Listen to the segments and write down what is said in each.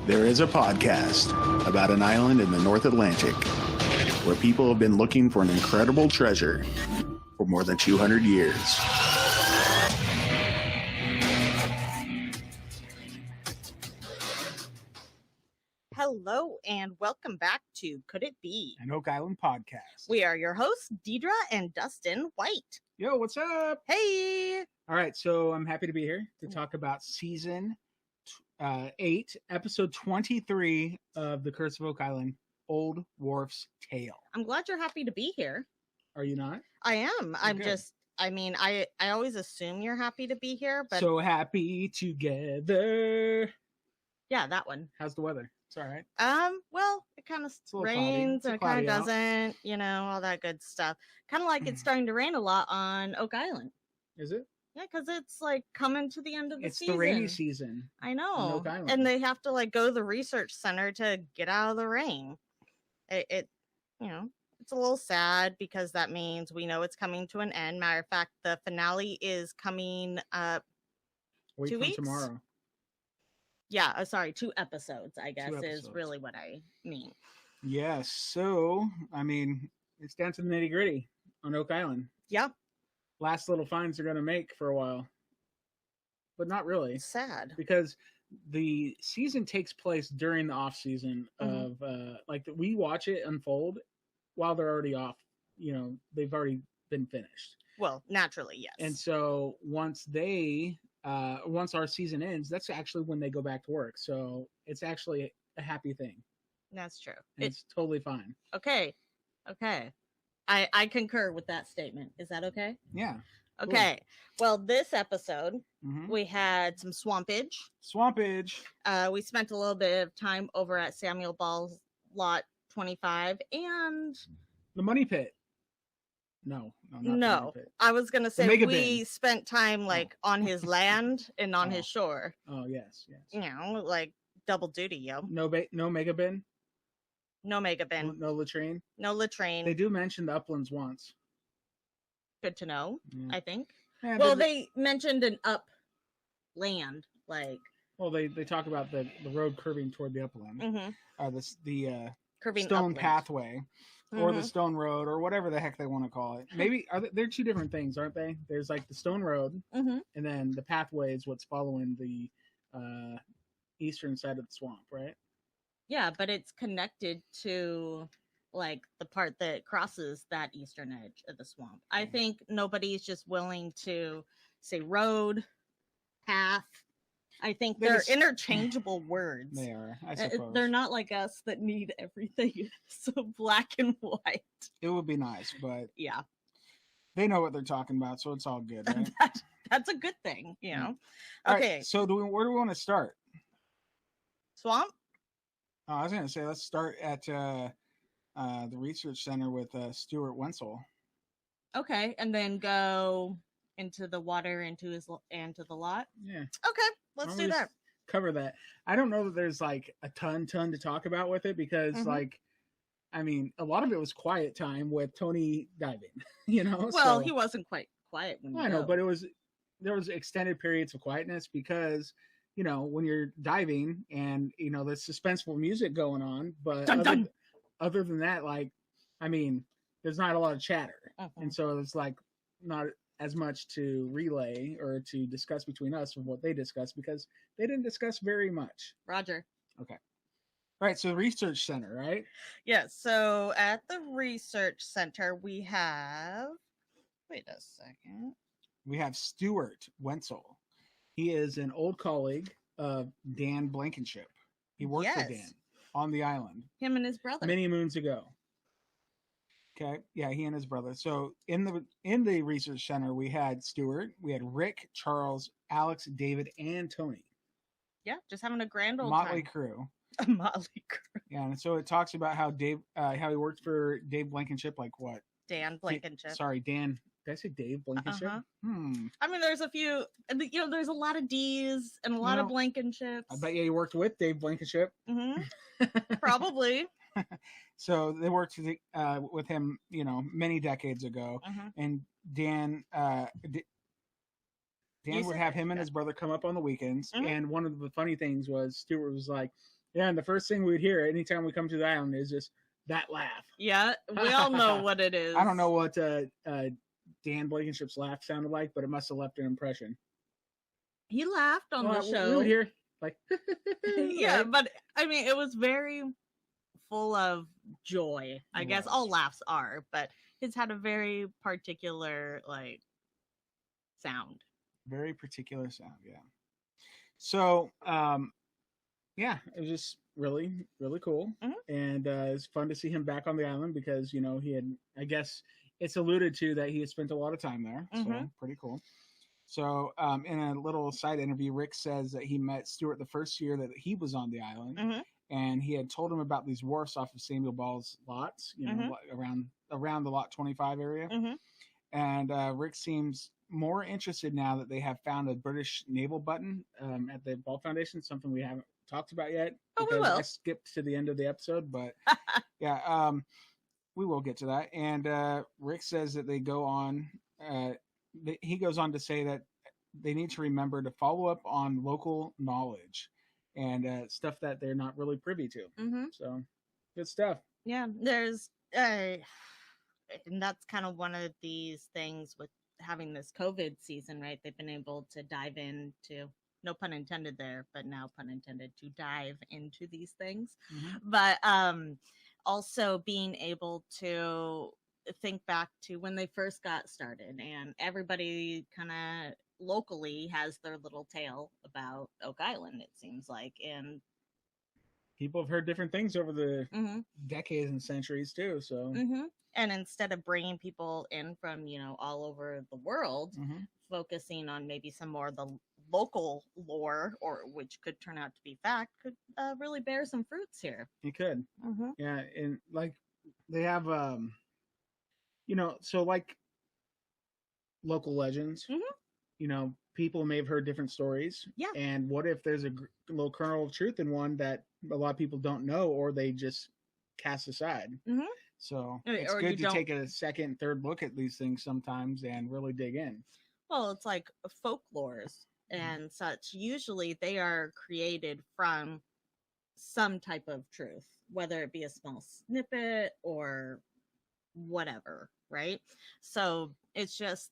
There is a podcast about an island in the North Atlantic where people have been looking for an incredible treasure for more than 200 years. Hello and welcome back to Could It Be? An OakIslandPodcast. We are your hosts, Deidre and Dustin White. Yo, what's up? Hey! All right, so I'm happy to be here to talk about season 8, episode 23 of The Curse of Oak Island, Old Wharves Tale. I'm glad you're happy to be here. Are you not? I am. I'm good. just, I always assume you're happy to be here, but So happy together. yeah, that one. How's the weather? It's all right. Well, it kind of a little cloudy. rains It's and it cloudy kind of out. doesn't, all that good stuff. Kind of like it's starting to rain a lot on Oak Island. Is it? Yeah, because it's like coming to the end of the It's season. the rainy season. I on know. Oak Island. And they have to like go to the research center to get out of the rain. It's a little sad because that means we know it's coming to an end. Matter of fact, the finale is coming up. A week 2 from weeks? tomorrow. Yeah, sorry, 2 episodes, I guess, is episodes. really what I mean. Yes. So, I mean, it's down to the nitty gritty on Oak Island. Yeah, Last little finds they're going to make for a while. But not really. it's sad. Because the season takes place during the off season of we watch it unfold while they're already off. They've already been finished. Well, naturally, yes. And so once our season ends, that's actually when they go back to work. So it's actually a happy thing. That's true. And it's totally fine. Okay. I concur with that statement. Is that okay? Yeah. Okay. Well, this episode, Mm-hmm. we had some swampage. We spent a little bit of time over at Samuel Ball's lot 25 and The money pit. No, not the money pit. I was going to say mega we bin. spent time like on his land and on his shore. Oh, yes. Like double duty, yo. No mega bin? No mega bin, No latrine? no latrine. They do mention the uplands once. Good to know, Yeah. I think. Yeah, Well, they mentioned an upland, like they talk about the road curving toward the upland. The curving stone upland. pathway or the Mhm. stone road or whatever the heck they want to call it. Maybe they're two different things, aren't they? There's like the stone road, Mhm. and then the pathway is what's following the eastern side of the swamp, right? Yeah, but it's connected to like the part that crosses that eastern edge of the swamp. I think nobody's just willing to say road, path. I think they're interchangeable words. They are, I suppose. They're not like us that need everything so black and white. It would be nice, but Yeah, they know what they're talking about, so it's all good, right? that's a good thing, All Okay, right, so where do we want to start? swamp. Oh, I was going to say let's start at the research center with Stuart Wenzel. Okay, and then go into the water into the lot. Yeah. Okay, let's do that. Cover that. I don't know that there's like a ton to talk about with it because a lot of it was quiet time with Tony diving, Well, so, he wasn't quite quiet when I know, but there was extended periods of quietness because when you're diving and there's suspenseful music going on, but Dun, dun. other than that, there's not a lot of chatter, and so it's like not as much to relay or to discuss between us of what they discussed because they didn't discuss very much. Roger. Okay. All right. So the research center, right? Yeah. So at the research center, we have. Wait a second. We have Stuart Wenzel. He is an old colleague of Dan Blankenship. He worked for Dan on the island. Him and his brother. Many moons ago. Okay. Yeah, he and his brother. So in the research center, we had Stuart, we had Rick, Charles, Alex, David, and Tony. Yeah, just having a grand old Motley time. crew. A motley crew. Yeah, and so it talks about how how he worked for Dave Blankenship, like what? Dan Blankenship. Sorry, Dan. Did I say Dave Blankenship? I mean, there's a few, there's a lot of D's and a lot of Blankenships. I bet you worked with Dave Blankenship. Probably. So they worked with him, many decades ago. And Dan would have him and his brother come up on the weekends. And one of the funny things was Stuart was like, Yeah, and the first thing we'd hear anytime we come to the island is just that laugh. Yeah, we all know what it is. I don't know what Dan Blankenship's laugh sounded like, but it must have left an impression. He laughed on the show. We would hear like, yeah, right? but I mean, it was very full of joy. I guess all laughs are, but his had a very particular like sound. Very particular sound, yeah. So, yeah, it was just really, really cool, and it's fun to see him back on the island because he had, I guess, it's alluded to that he had spent a lot of time there, so pretty cool. So, in a little side interview, Rick says that he met Stewart the first year that he was on the island, and he had told him about these wharfs off of Samuel Ball's lots, around the lot 25 area. And Rick seems more interested now that they have found a British naval button at the Ball Foundation, something we haven't talked about yet. Oh, we will. I skipped to the end of the episode, but yeah, we will get to that. And Rick says that they go on. He goes on to say that they need to remember to follow up on local knowledge and stuff that they're not really privy to. So, good stuff. Yeah, there's, and that's kind of one of these things with having this COVID season, right? They've been able to dive into, no pun intended there, but now pun intended, to dive into these things. But also being able to think back to when they first got started, and everybody kind of locally has their little tale about Oak Island, it seems like, and people have heard different things over the decades and centuries too. So, and instead of bringing people in from all over the world, focusing on maybe some more of the local lore, or which could turn out to be fact, could really bear some fruits here. You could, yeah, and like they have, so like local legends. People may have heard different stories. Yeah. And what if there's a little kernel of truth in one that a lot of people don't know, or they just cast aside? So it's good to take a second, third look at these things sometimes and really dig in. Well, it's like folklores and such. Usually they are created from some type of truth, whether it be a small snippet or whatever, right? So it's just,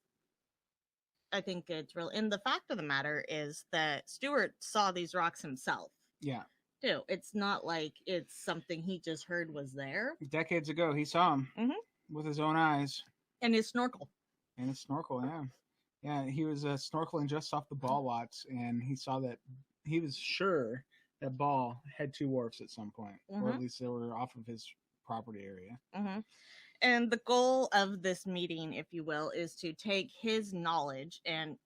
I think it's real. And the fact of the matter is that Stewart saw these rocks himself. Yeah. Too. It's not like it's something he just heard was there. Decades ago, he saw them with his own eyes. And his snorkel. And his snorkel, yeah. Yeah, he was snorkeling just off the Ball lots, and he saw that, he was sure that Ball had two wharfs at some point, or at least they were off of his property area. And the goal of this meeting, if you will, is to take his knowledge and,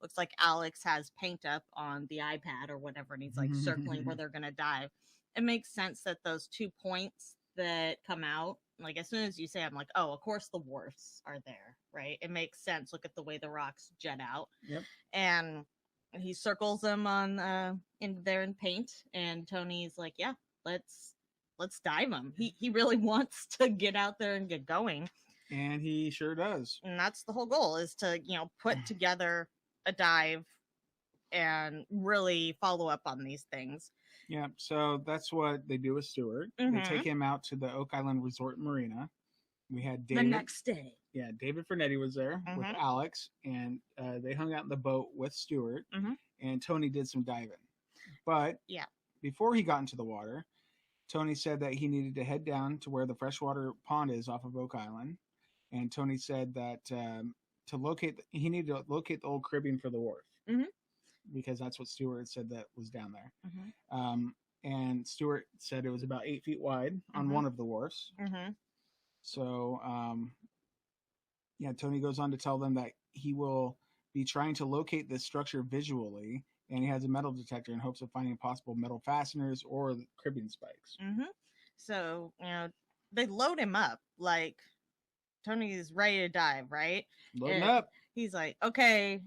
looks like Alex has paint up on the iPad or whatever, and he's like circling where they're going to dive. It makes sense that those 2 points that come out, like as soon as you say, I'm like, oh, of course the wharfs are there, right? It makes sense. Look at the way the rocks jet out. Yep. And he circles them on in there in paint, and Tony's like, yeah, let's dive him. He really wants to get out there and get going. And he sure does. And that's the whole goal, is to, put together a dive and really follow up on these things. Yeah, so that's what they do with Stewart. They take him out to the Oak Island Resort Marina. We had David. The next day. Yeah, David Fernetti was there with Alex, and they hung out in the boat with Stewart, and Tony did some diving. But before he got into the water, Tony said that he needed to head down to where the freshwater pond is off of Oak Island. And Tony said that he needed to locate the old cribbing for the wharf. Because that's what Stewart said that was down there. And Stewart said it was about 8 feet wide on one of the wharfs. So, Tony goes on to tell them that he will be trying to locate this structure visually, and he has a metal detector in hopes of finding possible metal fasteners or cribbing spikes. So, they load him up like Tony's ready to dive, right? Loading up. He's like, okay.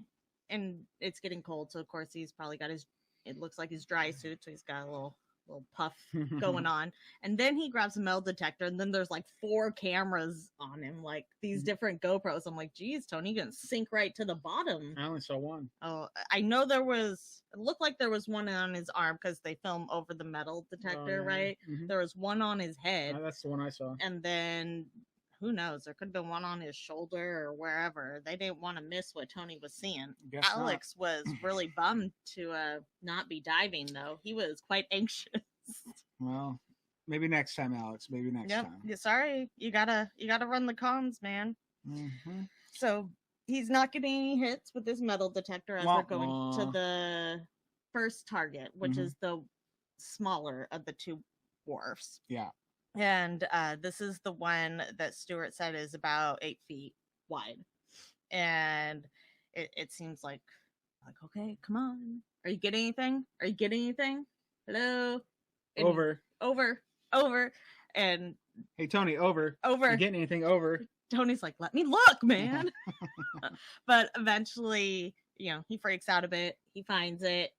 And it's getting cold, so of course he's probably got it looks like his dry suit, so he's got a little little puff going on. And then he grabs a metal detector, and then there's like 4 cameras on him, like these different GoPros. I'm like, geez, Tony, you're gonna sink right to the bottom. I only saw one. Oh, I know it looked like there was one on his arm because they film over the metal detector, right? Mm-hmm. There was one on his head. That's the one I saw. And then who knows? There could have been one on his shoulder or wherever. They didn't want to miss what Tony was seeing. Alex was really bummed to not be diving, though. He was quite anxious. Well, maybe next time, Alex. Maybe next time. Yeah, sorry, you gotta run the comms, man. Mm-hmm. So he's not getting any hits with this metal detector as we're going to the first target, which is the smaller of the 2 wharfs. Yeah. And this is the one that Stuart said is about 8 feet wide. And it seems like, okay, come on. Are you getting anything? Are you getting anything? Hello? And over. And hey, Tony, over. You getting anything? Over. Tony's like, let me look, man. But eventually, he freaks out a bit. He finds it.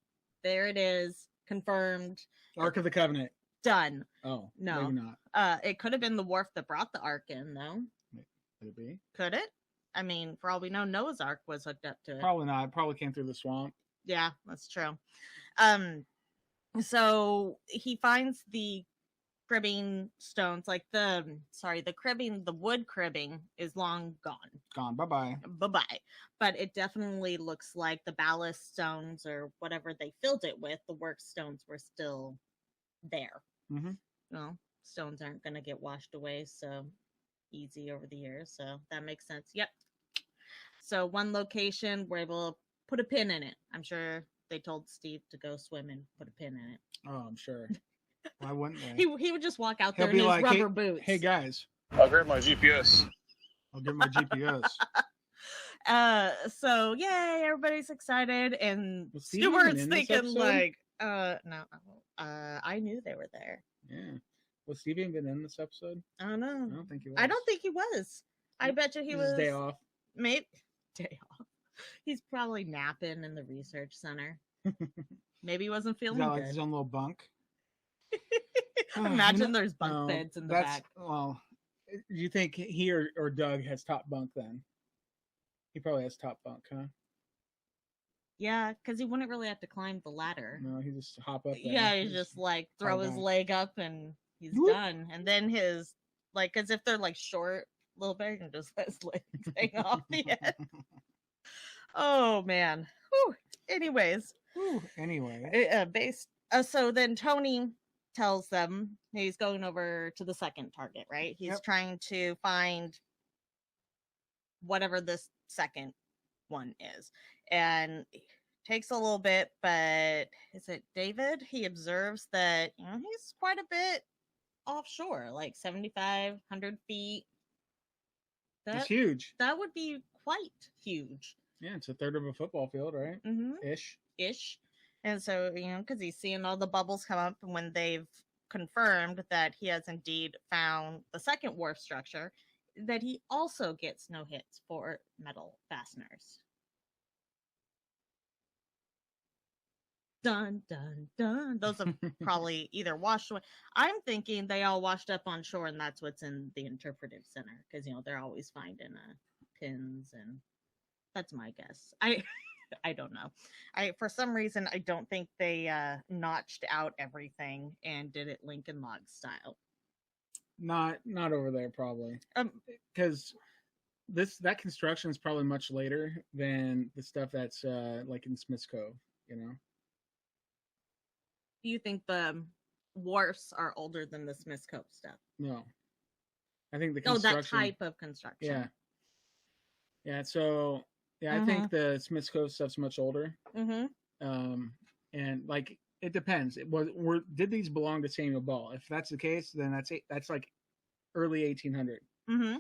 There it is. Confirmed. Ark of the Covenant. Done. Oh, no, maybe not. It could have been the wharf that brought the ark in, though. Could it be? Could it? I mean, for all we know, Noah's Ark was hooked up to it. Probably not. It probably came through the swamp. Yeah, that's true. So he finds the cribbing stones, like the wood cribbing is long gone. Bye-bye. But it definitely looks like the ballast stones or whatever they filled it with, the work stones were still there. Mm-hmm. Well, stones aren't going to get washed away so easy over the years, so that makes sense. Yep. So one location, we're able to put a pin in it. I'm sure they told Steve to go swim and put a pin in it. Oh, I'm sure. Why wouldn't they? He would just walk out there in his rubber boots. Hey guys, I'll grab my GPS. I'll get my GPS. So yay, everybody's excited, and Steve Stuart's thinking like, no, I knew they were there. Yeah. Was Steve even in this episode? I don't know. I don't think he was. I don't think he was. I bet you he was. Day off. Maybe day off. He's probably napping in the research center. Maybe he wasn't feeling good. Like his own little bunk. Imagine there's bunk beds in the back. Well, do you think he or Doug has top bunk then? He probably has top bunk, huh? Yeah, because he wouldn't really have to climb the ladder. No, he just hop up there. Yeah, he just like throw his leg up and he's done. And then his, like, because if they're like short a little bit, he can just let his legs hang off the end. Oh, man. Whew. Anyways. So then Tony tells them he's going over to the second target, right? He's trying to find whatever this second one is. And it takes a little bit, but is it David? He observes that, he's quite a bit offshore, like 7,500 feet. That's huge. That would be quite huge. Yeah, it's a third of a football field, right? Mm-hmm. Ish. And so, because he's seeing all the bubbles come up when they've confirmed that he has indeed found the second wharf structure, that he also gets no hits for metal fasteners. Dun, dun, dun. Those have probably either washed away. I'm thinking they all washed up on shore, and that's what's in the interpretive center, because, they're always finding pins, and that's my guess. I don't know. For some reason, I don't think they notched out everything and did it Lincoln Log style. Not over there, probably. Because that construction is probably much later than the stuff that's like in Smith's Cove, Do you think the wharfs are older than the Smith's Cove stuff? No. I think the construction... that type of construction. Yeah. So, I think the Smith's Cove stuff's much older. Mm-hmm. And, like, it depends. Did these belong to Samuel Ball? If that's the case, then that's like early 1800. Mm-hmm.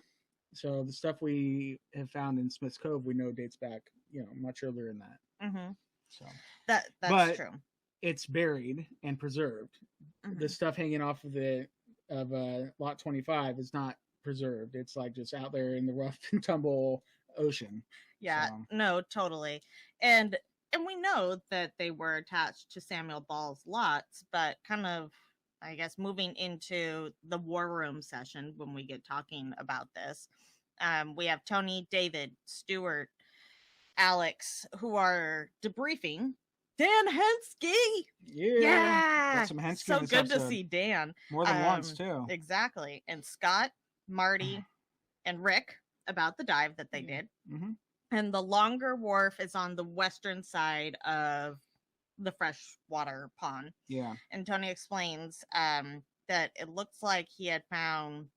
So the stuff we have found in Smith's Cove, we know dates back, much earlier than that. Mm-hmm. So that's true. It's buried and preserved. Mm-hmm. The stuff hanging off of lot 25 is not preserved. It's like just out there in the rough and tumble ocean. Yeah, no, totally. And and we know that they were attached to Samuel Ball's lots, but kind of, I guess, moving into the war room session when we get talking about this, we have Tony, David, Stuart, Alex, who are debriefing. Dan Hensky! Yeah! Got some Hensky So in this good episode. to see Dan. More than once, too. Exactly. And Scott, Marty, and Rick about the dive that they did. Mm-hmm. And the longer wharf is on the western side of the freshwater pond. Yeah. And Tony explains that it looks like he had found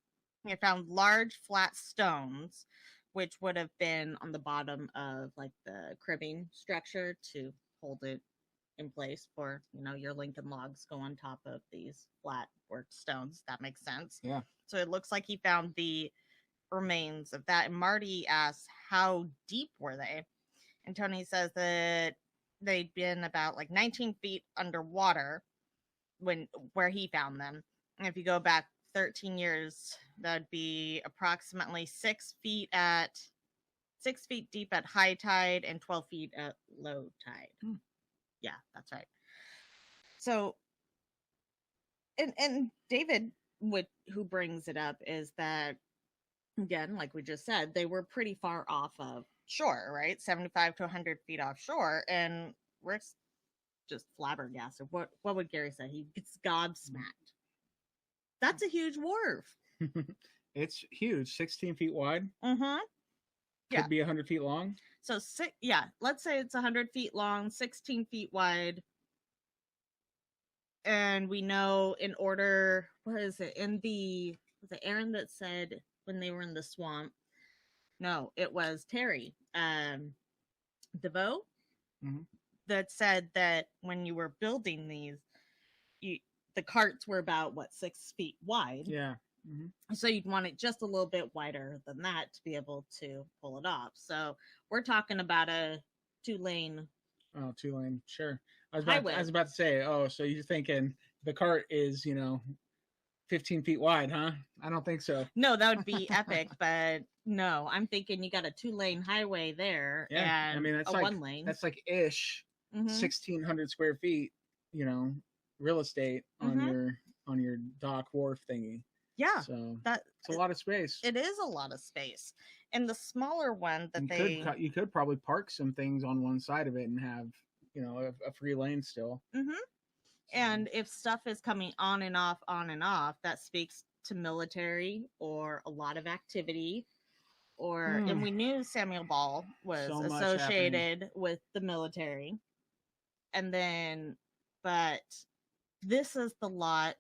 large flat stones, which would have been on the bottom of like the cribbing structure to hold it in place for, your Lincoln logs go on top of these flat worked stones. That makes sense. Yeah. So it looks like he found the remains of that. And Marty asks, how deep were they? And Tony says that they'd been about like 19 feet underwater where he found them. And if you go back 13 years, that'd be approximately 6 feet deep at high tide and 12 feet at low tide. Yeah, that's right. So, and David, who brings it up, is that, again, like we just said, they were pretty far off of shore, right? 75 to 100 feet offshore. And Rick's just flabbergasted. What would Gary say? He gets gobsmacked. That's a huge wharf. It's huge, 16 feet wide. Mm-hmm. Could be 100 feet long. So, let's say it's 100 feet long, 16 feet wide. And we know was it Aaron that said when they were in the swamp? No, it was Terry DeVoe that said that when you were building these, the carts were about 6 feet wide. Yeah. So you'd want it just a little bit wider than that to be able to pull it off. So we're talking about a 2-lane. Oh, 2-lane, sure. I was about to say, so you're thinking the cart is, 15 feet wide, huh? I don't think so. No, that would be epic, but no, I'm thinking you got a 2-lane highway there. Yeah, and I mean that's 1-lane. That's like 1,600 square feet, real estate on your dock wharf thingy. Yeah, so that's a lot of space. It is a lot of space, and the smaller one that you could probably park some things on one side of it and have a free lane still. And if stuff is coming on and off, that speaks to military or a lot of activity. And we knew Samuel Ball was associated with the military, and then, but this is the lot.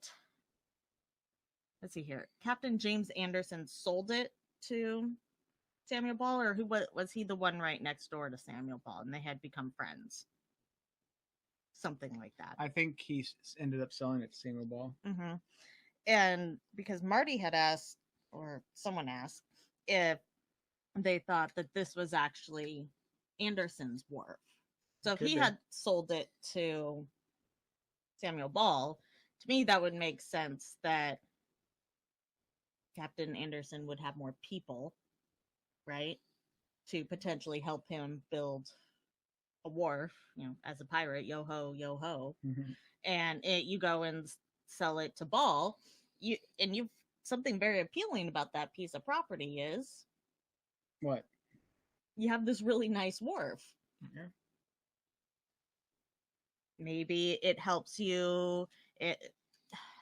Let's see here. Captain James Anderson sold it to Samuel Ball, or who was he the one right next door to Samuel Ball, and they had become friends? Something like that. I think he ended up selling it to Samuel Ball. And because Marty had asked, or someone asked, if they thought that this was actually Anderson's wharf. So if he had sold it to Samuel Ball, to me that would make sense that Captain Anderson would have more people, right, to potentially help him build a wharf, as a pirate, yo ho, and you go and sell it to Ball. Something very appealing about that piece of property is what? You have this really nice wharf. Yeah. Maybe it helps you.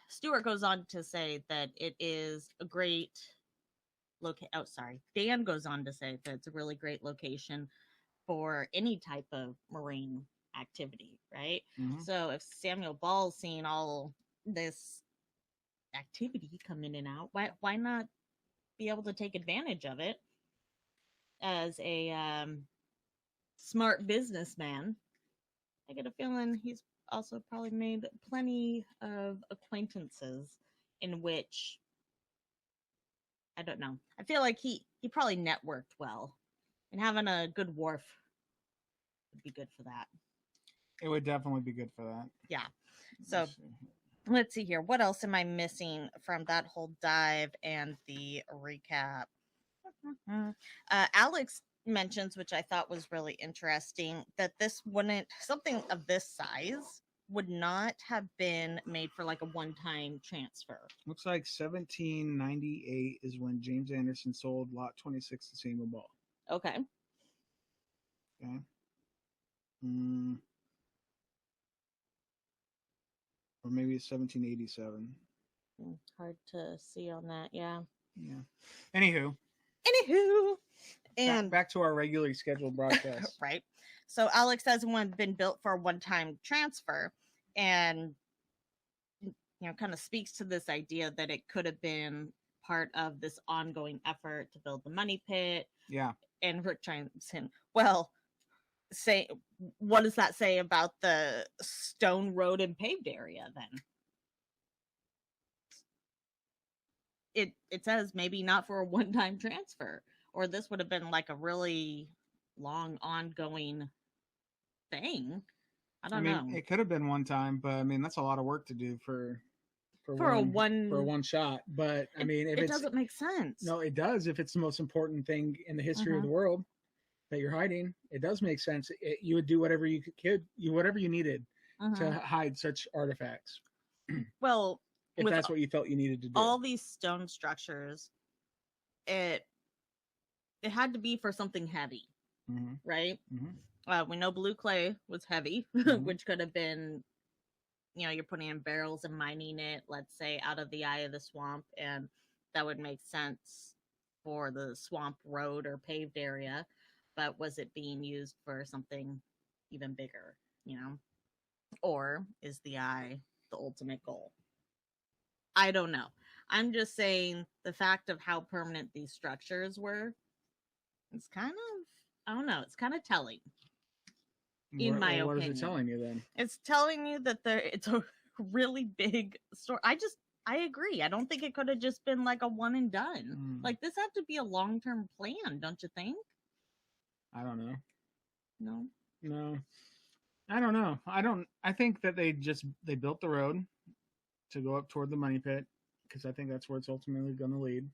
Stuart goes on to say that it is a great Dan goes on to say that it's a really great location for any type of marine activity, right? So if Samuel Ball's seeing all this activity come in and out, why not be able to take advantage of it as a smart businessman? I get a feeling he's also probably made plenty of acquaintances in which, I don't know, I feel like he probably networked well, and having a good wharf would be good for that. It would definitely be good for that. Yeah. So let's see here. What else am I missing from that whole dive and the recap? Alex mentions, which I thought was really interesting, that something of this size would not have been made for like a one-time transfer. Looks like 1798 is when James Anderson sold Lot 26 to Samuel Ball. Okay. Okay. Or maybe it's 1787. Hard to see on that, yeah. Yeah. Anywho. And back to our regularly scheduled broadcast. Right. So Alex says one had been built for a one-time transfer, and kind of speaks to this idea that it could have been part of this ongoing effort to build the money pit. Yeah. And Rick chimes in, well, what does that say about the stone road and paved area then? It says maybe not for a one-time transfer, or this would have been like a really long ongoing thing. I mean, it could have been one time, but I mean that's a lot of work to do for one shot. But I mean, if it doesn't make sense. No, it does. If it's the most important thing in the history of the world that you're hiding, it does make sense. You would do whatever you could, whatever you needed to hide such artifacts. Well, if that's what you felt you needed to do. All these stone structures, it had to be for something heavy, right? We know blue clay was heavy, which could have been, you're putting in barrels and mining it, let's say, out of the eye of the swamp, and that would make sense for the swamp road or paved area. But was it being used for something even bigger, Or is the eye the ultimate goal? I don't know. I'm just saying the fact of how permanent these structures were, it's kind of, I don't know, it's kind of telling. In my opinion. What is it telling you then? It's telling you that it's a really big story. I agree. I don't think it could have just been like a one and done. Like this had to be a long-term plan, don't you think? I don't know. No. I don't know. I think that they built the road to go up toward the money pit, because I think that's where it's ultimately going to lead.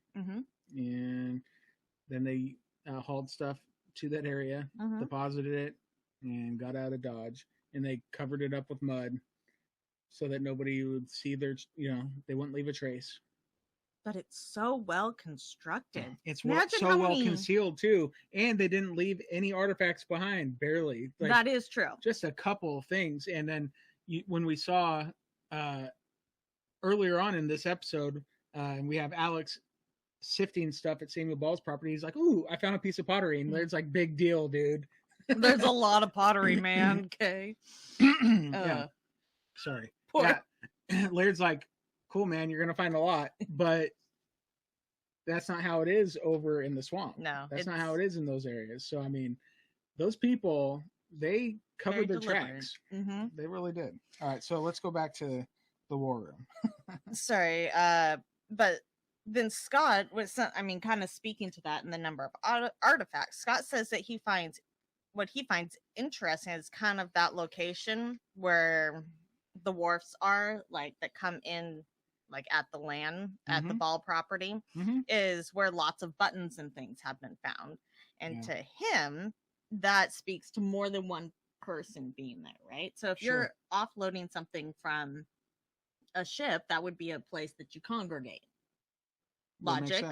And then they hauled stuff to that area, deposited it, and got out of Dodge. And they covered it up with mud so that nobody would see they wouldn't leave a trace. But it's so well constructed. It's so well concealed too, and they didn't leave any artifacts behind. Barely. That is true. Just a couple of things, and then when we saw earlier on in this episode, and we have Alex sifting stuff at Samuel Ball's property. He's like, "Ooh, I found a piece of pottery," and there's like, "Big deal, dude." There's a lot of pottery, man. Okay. Yeah. Sorry. Yeah. Laird's like, "Cool, man. You're gonna find a lot, but that's not how it is over in the swamp. No, that's not how it is in those areas." So, I mean, those people, they covered their tracks. They really did. All right, so let's go back to the war room. Sorry, but then Scott was, kind of speaking to that in the number of artifacts. Scott says that what he finds interesting is kind of that location where the wharfs are, like, that come in, like, at the land, at the Ball property, is where lots of buttons and things have been found. And to him, that speaks to more than one person being there, right? So if you're offloading something from a ship, that would be a place that you congregate. Logic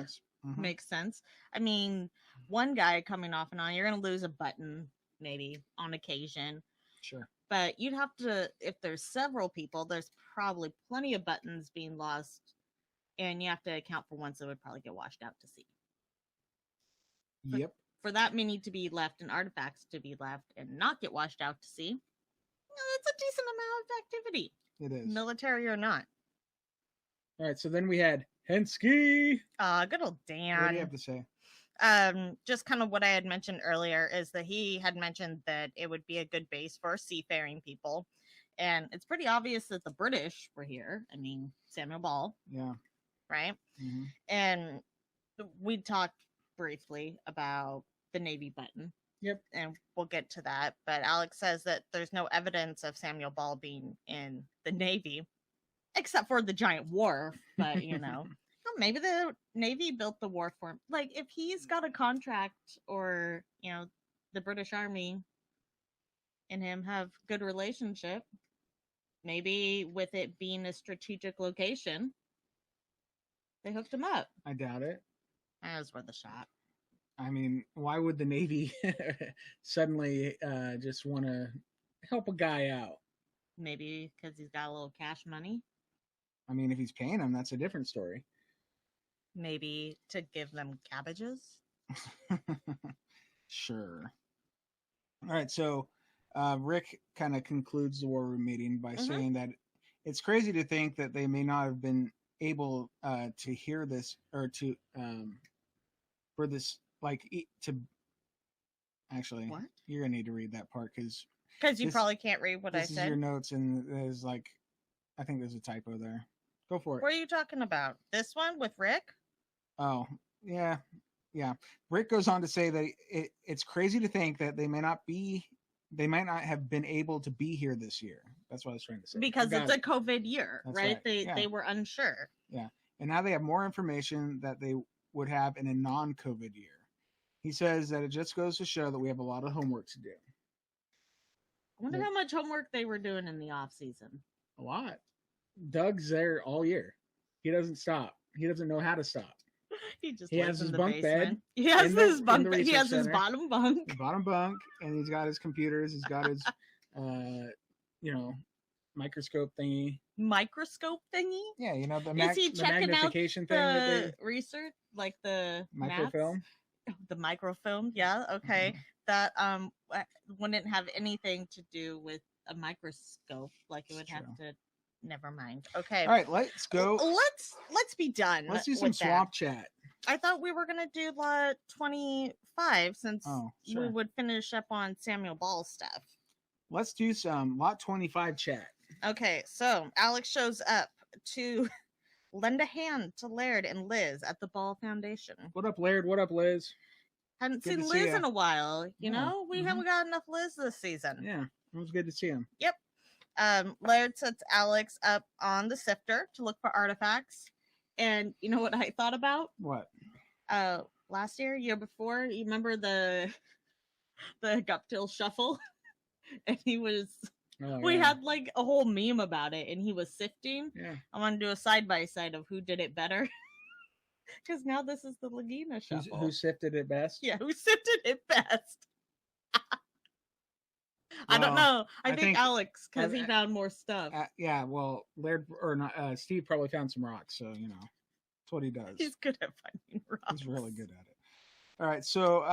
makes sense. I mean, one guy coming off and on, you're going to lose a button maybe on occasion. Sure. But you'd have to, if there's several people, there's probably plenty of buttons being lost, and you have to account for ones that would probably get washed out to sea. Yep. For that many to be left and artifacts to be left and not get washed out to sea, that's a decent amount of activity. It is. Military or not. All right, so then we had Hensky. Good old Dan. What do you have to say? Just kind of what I had mentioned earlier is that he had mentioned that it would be a good base for seafaring people. And it's pretty obvious that the British were here. I mean, Samuel Ball. Yeah. Right? And we talked briefly about the Navy button. Yep. And we'll get to that. But Alex says that there's no evidence of Samuel Ball being in the Navy, except for the giant wharf. But, maybe the Navy built the wharf for him. Like, if he's got a contract, or the British Army and him have good relationship, maybe with it being a strategic location, they hooked him up. I doubt it. That was worth a shot. I mean, why would the Navy suddenly just want to help a guy out? Maybe because he's got a little cash money. I mean, if he's paying him, that's a different story. Maybe to give them cabbages. Sure. All right, so Rick kind of concludes the war room meeting by saying that it's crazy to think that they may not have been able to hear this, or to for this, like, to actually, what? You're gonna need to read that part because you probably can't read what I said. This is your notes, and there's like, I think there's a typo there. Go for it. What are you talking about? This one with Rick? Oh, yeah. Rick goes on to say that it's crazy to think that they might not have been able to be here this year. That's what I was trying to say. Because it's a COVID year, right? They were unsure. Yeah. And now they have more information that they would have in a non-COVID year. He says that it just goes to show that we have a lot of homework to do. I wonder how much homework they were doing in the off season. A lot. Doug's there all year. He doesn't stop. He doesn't know how to stop. He has his bunk bed. He has his bunk bed. He has his bottom bunk. Bottom bunk, and he's got his computers. He's got his, microscope thingy. Microscope thingy? Yeah, the Is he checking magnification out thing. The research, like the microfilm. Maps? The microfilm, yeah, okay. Mm-hmm. That wouldn't have anything to do with a microscope. Like, it would have to. Never mind. Okay. All right, let's go. Let's be done. Let's do some swamp chat. I thought we were gonna do lot 25 since we would finish up on Samuel Ball's stuff. Let's do some lot 25 chat. Okay, so Alex shows up to lend a hand to Laird and Liz at the Ball Foundation. What up, Laird? What up, Liz? Hadn't seen Liz in a while. You know, we haven't got enough Liz this season. Yeah, it was good to see him. Yep. Laird sets Alex up on the sifter to look for artifacts. And you know what I thought about? What? Last year before, you remember the Guptill shuffle? And he was we had like a whole meme about it, and he was sifting. Yeah. I want to do a side by side of who did it better. Because now this is the Lagina shuffle. Who sifted it best? Yeah, who sifted it best? I don't know. I think Alex, because he found more stuff. Yeah, well, Laird or not, Steve probably found some rocks, so that's what he does. He's good at finding rocks. He's really good at it. All right, so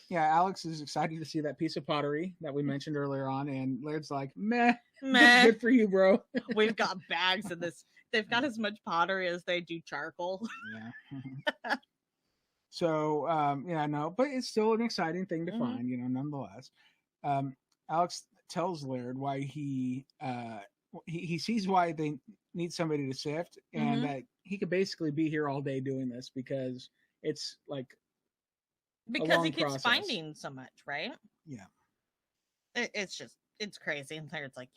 Alex is excited to see that piece of pottery that we mentioned earlier on, and Laird's like, meh. Good for you, bro. We've got bags of this. They've got as much pottery as they do charcoal. Yeah. So but it's still an exciting thing to find, nonetheless. Alex tells Laird why he sees why they need somebody to sift, and that he could basically be here all day doing this because it's like he keeps finding so much, right? Yeah. It's crazy. And Laird's like,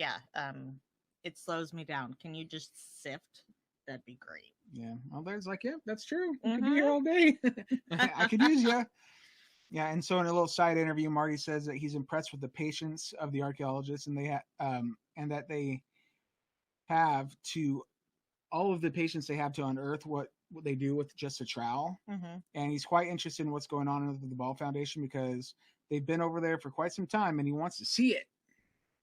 it slows me down. Can you just sift? That'd be great. Yeah. Well, Laird's like, yeah, that's true. I could be here all day. I could use you. Yeah, and so in a little side interview, Marty says that he's impressed with the patience of the archaeologists, and and that they have to all of the patience they have to unearth what they do with just a trowel. And he's quite interested in what's going on with the Ball Foundation because they've been over there for quite some time, and he wants to see it.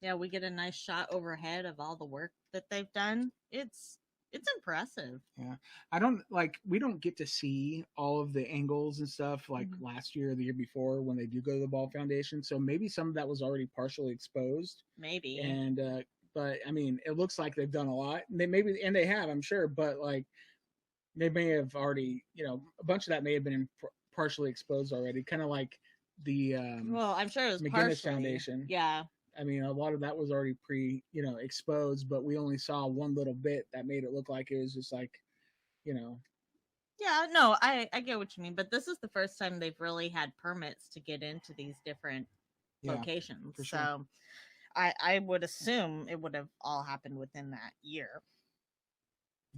Yeah, we get a nice shot overhead of all the work that they've done. It's impressive. Yeah. We don't get to see all of the angles and stuff like last year or the year before when they do go to the Ball Foundation. So maybe some of that was already partially exposed. Maybe. And, but I mean, it looks like they've done a lot. And they have, I'm sure, but like they may have already, a bunch of that may have been partially exposed already. Kind of like the, I'm sure it was McGinnis Foundation. Yeah. I mean, a lot of that was already exposed, but we only saw one little bit that made it look like it was just like, Yeah, no, I get what you mean, but this is the first time they've really had permits to get into these different locations. For sure. So I would assume it would have all happened within that year.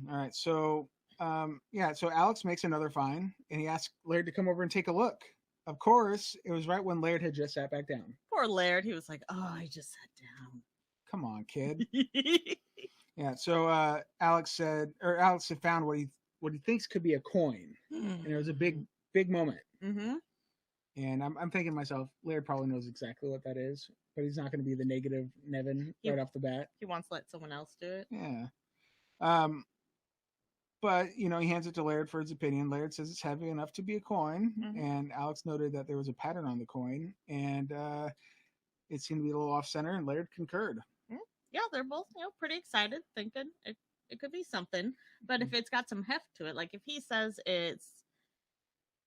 All right. So yeah, so Alex makes another find, and he asks Laird to come over and take a look. Of course, it was right when Laird had just sat back down. Poor Laird. He was like, "Oh, I just sat down." Come on, kid. Yeah, so Alex had found what he thinks could be a coin, and it was a big moment. Mm-hmm. And I'm thinking to myself, Laird probably knows exactly what that is, but he's not going to be the negative Nevin right off the bat. He wants to let someone else do it. Yeah. But he hands it to Laird for his opinion. Laird says it's heavy enough to be a coin, and Alex noted that there was a pattern on the coin, and it seemed to be a little off center, and Laird concurred. Yeah, they're both pretty excited, thinking it could be something. But if it's got some heft to it, like if he says it's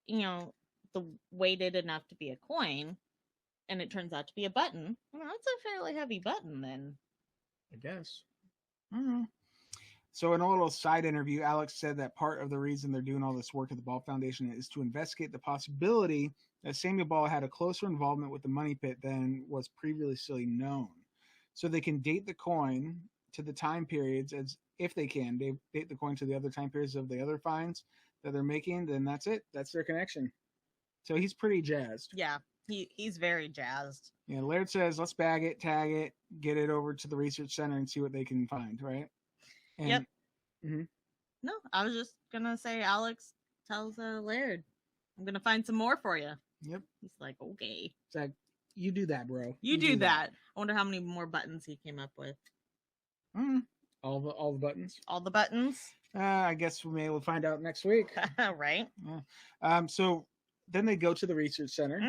the weighted enough to be a coin, and it turns out to be a button, it's a fairly heavy button then. I guess. So in a little side interview, Alex said that part of the reason they're doing all this work at the Ball Foundation is to investigate the possibility that Samuel Ball had a closer involvement with the money pit than was previously known. So they can date the coin to the time periods, as if they can date the coin to the other time periods of the other finds that they're making, then that's it. That's their connection. So he's pretty jazzed. Yeah, he's very jazzed. Yeah, Laird says, let's bag it, tag it, get it over to the research center and see what they can find, right? And, yep. No, I was just going to say, Alex tells Laird, I'm going to find some more for you. Yep. He's like, okay. It's like, you do that, bro. You do that. I wonder how many more buttons he came up with. All the buttons. All the buttons. I guess we may able to find out next week. Right. So then they go to the research center.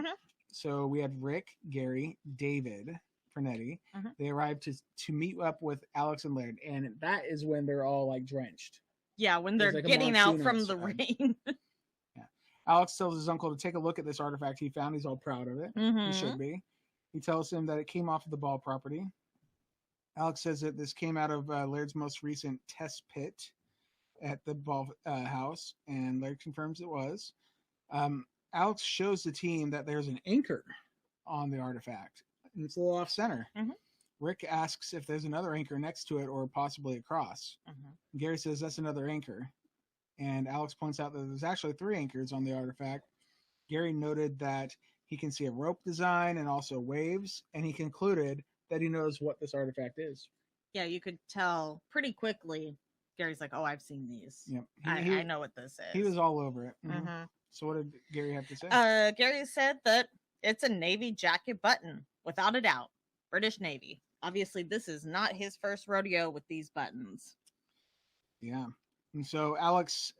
So we had Rick, Gary, David, Fernetti. They arrived to meet up with Alex and Laird, and that is when they're all like drenched. Yeah, when they're like getting out from the rain. Yeah. Alex tells his uncle to take a look at this artifact he found. He's all proud of it. He should be. He tells him that it came off of the Ball property. Alex says that this came out of Laird's most recent test pit at the Ball house, and Laird confirms it was. Alex shows the team that there's an anchor on the artifact. And it's a little off center. Rick asks if there's another anchor next to it or possibly across. Gary says that's another anchor. And Alex points out that there's actually 3 anchors on the artifact. Gary noted that he can see a rope design and also waves, and he concluded that he knows what this artifact is. Yeah, you could tell pretty quickly. Gary's like, oh, I've seen these. Yep. I know what this is. He was all over it. So what did Gary have to say? Gary said that it's a Navy jacket button, without a doubt. British Navy. Obviously, this is not his first rodeo with these buttons. Yeah. And so Alex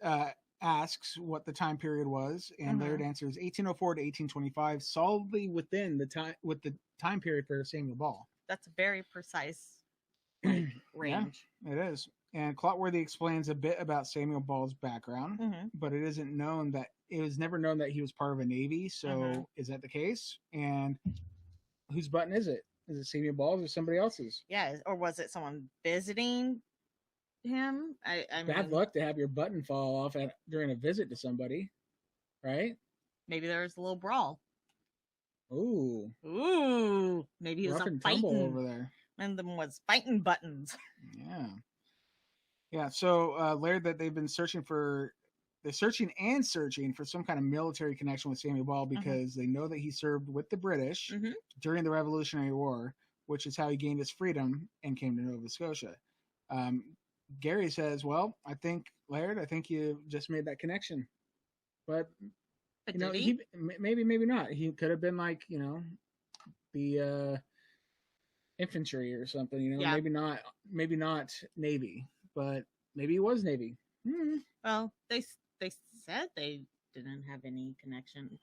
asks what the time period was, and Laird answers 1804 to 1825, solidly within the time period for Samuel Ball. That's a very precise range. Yeah, it is. And Clotworthy explains a bit about Samuel Ball's background, but it was never known that he was part of a Navy. So is that the case? And whose button is it? Is it Samuel Ball's or somebody else's? Yeah, or was it someone visiting him? I Bad luck to have your button fall off during a visit to somebody, right? Maybe there was a little brawl. Ooh, maybe he was rough and fighting tumble over there. And them was fighting buttons. Yeah. So Laird, that they've been searching for some kind of military connection with Samuel Ball because they know that he served with the British during the Revolutionary War, which is how he gained his freedom and came to Nova Scotia. Gary says, well, I think you just made that connection. But he maybe not. He could have been like, the infantry or something, maybe not Navy, but maybe he was Navy. Well, they said they didn't have any connection.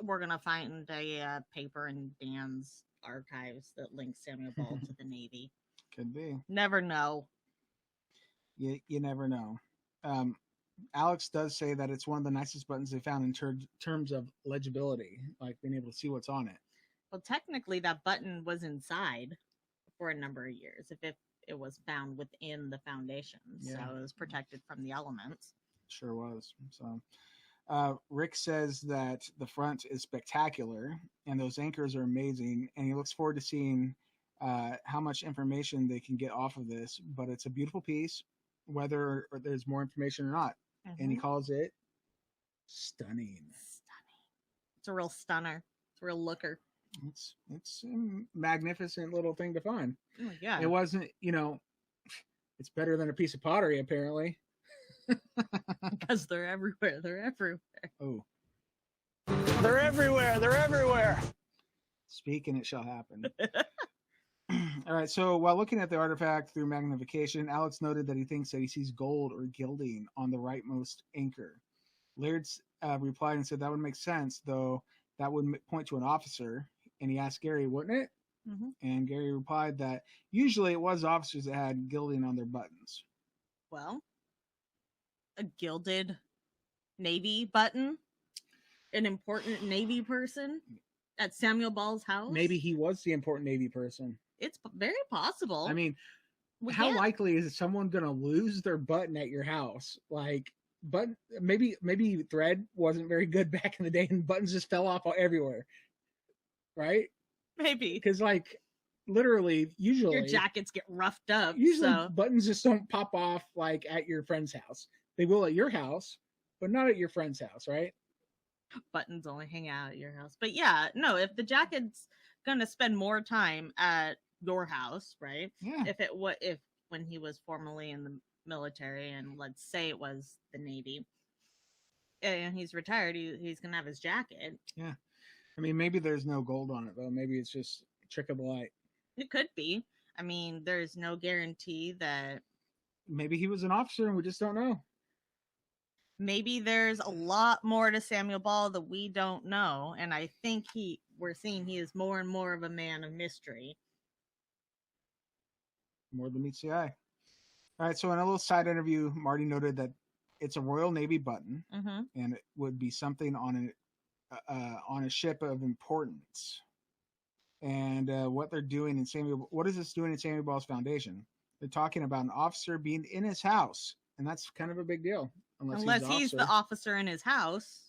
We're gonna find a paper in Dan's archives that links Samuel Ball to the Navy. Could be. Never know. You never know. Alex does say that it's one of the nicest buttons they found in terms of legibility, like being able to see what's on it. Well, technically, that button was inside for a number of years. If it was found within the foundation, so it was protected from the elements. Sure was. So, Rick says that the front is spectacular, and those anchors are amazing, and he looks forward to seeing how much information they can get off of this. But it's a beautiful piece, whether there's more information or not. And he Mhm. calls it stunning. It's a real stunner. It's a real looker. It's a magnificent little thing to find. Oh, yeah. It wasn't, it's better than a piece of pottery, apparently. Because they're everywhere. They're everywhere. Oh. They're everywhere. They're everywhere. Speak and it shall happen. All right. So while looking at the artifact through magnification, Alex noted that he thinks that he sees gold or gilding on the rightmost anchor. Laird replied and said that would make sense, though that would point to an officer. And he asked Gary, wouldn't it? Mm-hmm. And Gary replied that usually it was officers that had gilding on their buttons. Well, a gilded Navy button, an important Navy person at Samuel Ball's house. Maybe he was the important Navy person. It's very possible. I mean, how likely is someone going to lose their button at your house? Like, but maybe thread wasn't very good back in the day, and buttons just fell off everywhere, right? Maybe because like literally, usually your jackets get roughed up. Usually, so buttons just don't pop off like at your friend's house. They will at your house, but not at your friend's house, right? Buttons only hang out at your house. But yeah, no, if the jacket's gonna spend more time at your house, right? Yeah. If when he was formerly in the military, and let's say it was the Navy, and he's retired, he's gonna have his jacket. Yeah. I mean, maybe there's no gold on it though. Maybe it's just a trick of the light. It could be. I mean, there's no guarantee that. Maybe he was an officer and we just don't know. Maybe there's a lot more to Samuel Ball that we don't know, and I think we're seeing he is more and more of a man of mystery. More than meets the eye. All right, so in a little side interview, Marty noted that it's a Royal Navy button, Mm-hmm. and it would be something on a ship of importance. And what they're doing what is this doing in Samuel Ball's foundation? They're talking about an officer being in his house, and that's kind of a big deal. Unless he's the officer in his house.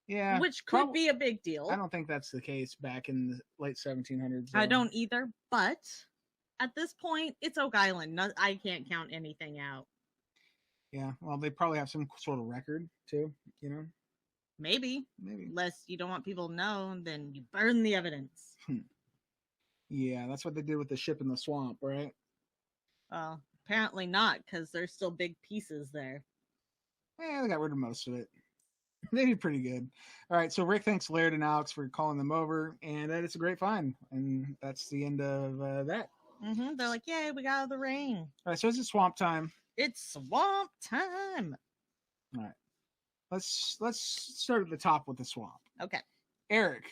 Yeah. Which could be a big deal. I don't think that's the case back in the late 1700s. I don't either, but at this point, it's Oak Island. I can't count anything out. Yeah, well, they probably have some sort of record, too, Maybe. Unless you don't want people to know, then you burn the evidence. Yeah, that's what they did with the ship in the swamp, right? Well, apparently not, because there's still big pieces there. Yeah, they got rid of most of it. They did pretty good. All right, so Rick thanks Laird and Alex for calling them over, and that it's a great find. And that's the end of that. Mm-hmm. They're like, yay, we got out of the rain. All right, so it's swamp time. It's swamp time. All right. Let's start at the top with the swamp. Okay. Eric?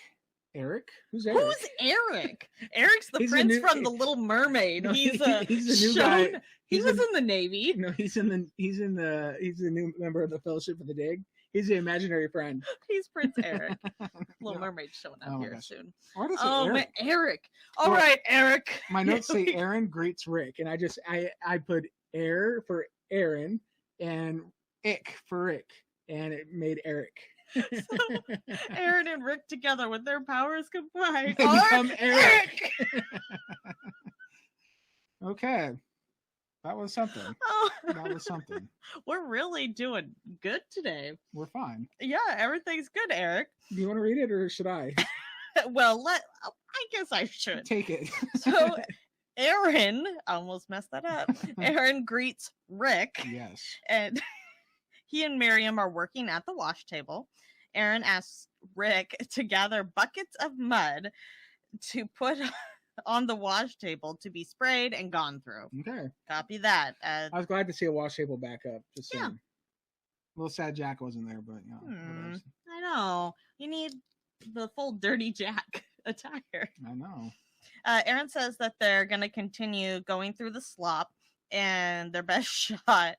Who's Eric? Who's Eric? Eric's the prince from The Little Mermaid. No, he's a new guy. He was in the Navy. No, he's the new member of the Fellowship of the Dig. He's the imaginary friend. He's Prince Eric. Little Mermaid's showing up here soon. Eric. All right, Eric. My notes say Aaron greets Rick, and I put Air for Aaron and Ick for Rick, and it made Eric. So Aaron and Rick together with their powers combined they become Eric. Okay. That was something. Oh. That was something. We're really doing good today. We're fine. Yeah, everything's good, Eric. Do you want to read it or should I? Well, I guess I should. Take it. So Aaron, I almost messed that up. Aaron greets Rick. Yes. And he and Miriam are working at the wash table. Aaron asks Rick to gather buckets of mud to put on the wash table to be sprayed and gone through. Okay. Copy that. I was glad to see a wash table back up. Just saying. Yeah. A little sad Jack wasn't there, but I know. You need the full Dirty Jack attire. I know. Aaron says that they're going to continue going through the slop, and their best shot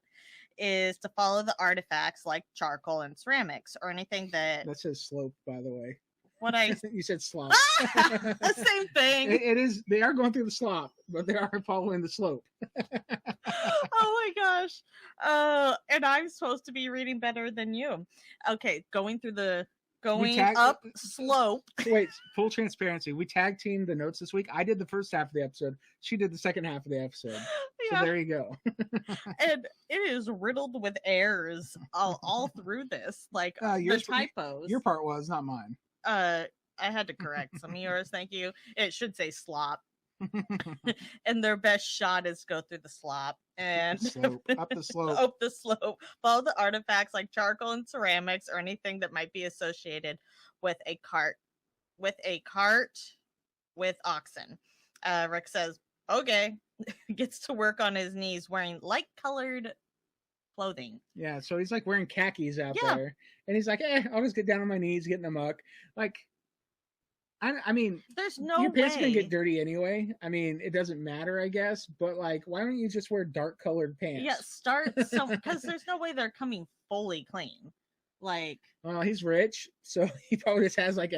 is to follow the artifacts like charcoal and ceramics or anything that says slope, by the way. What I you said slop. The same thing. It is. They are going through the slop, but they are following the slope. Oh my gosh. And I'm supposed to be reading better than you. Okay, going through the going up slope. Wait, full transparency. We tag teamed the notes this week. I did the first half of the episode. She did the second half of the episode. Yeah. So there you go. And it is riddled with errors all through this. Like the typos. Your part was, not mine. I had to correct some of yours. Thank you. It should say slop. And their best shot is go through the slop and up the slope. Up the slope. Follow the artifacts like charcoal and ceramics or anything that might be associated with a cart with oxen. Rick says, okay. Gets to work on his knees wearing light colored clothing. Yeah, so he's like wearing khakis out there. And he's like, I'll just get down on my knees, get in the muck. Like, I mean, there's no your pants way. Gonna get dirty anyway. I mean, it doesn't matter, I guess. But like, why don't you just wear dark colored pants? Yeah, because there's no way they're coming fully clean. Like, well, he's rich, so he probably just has like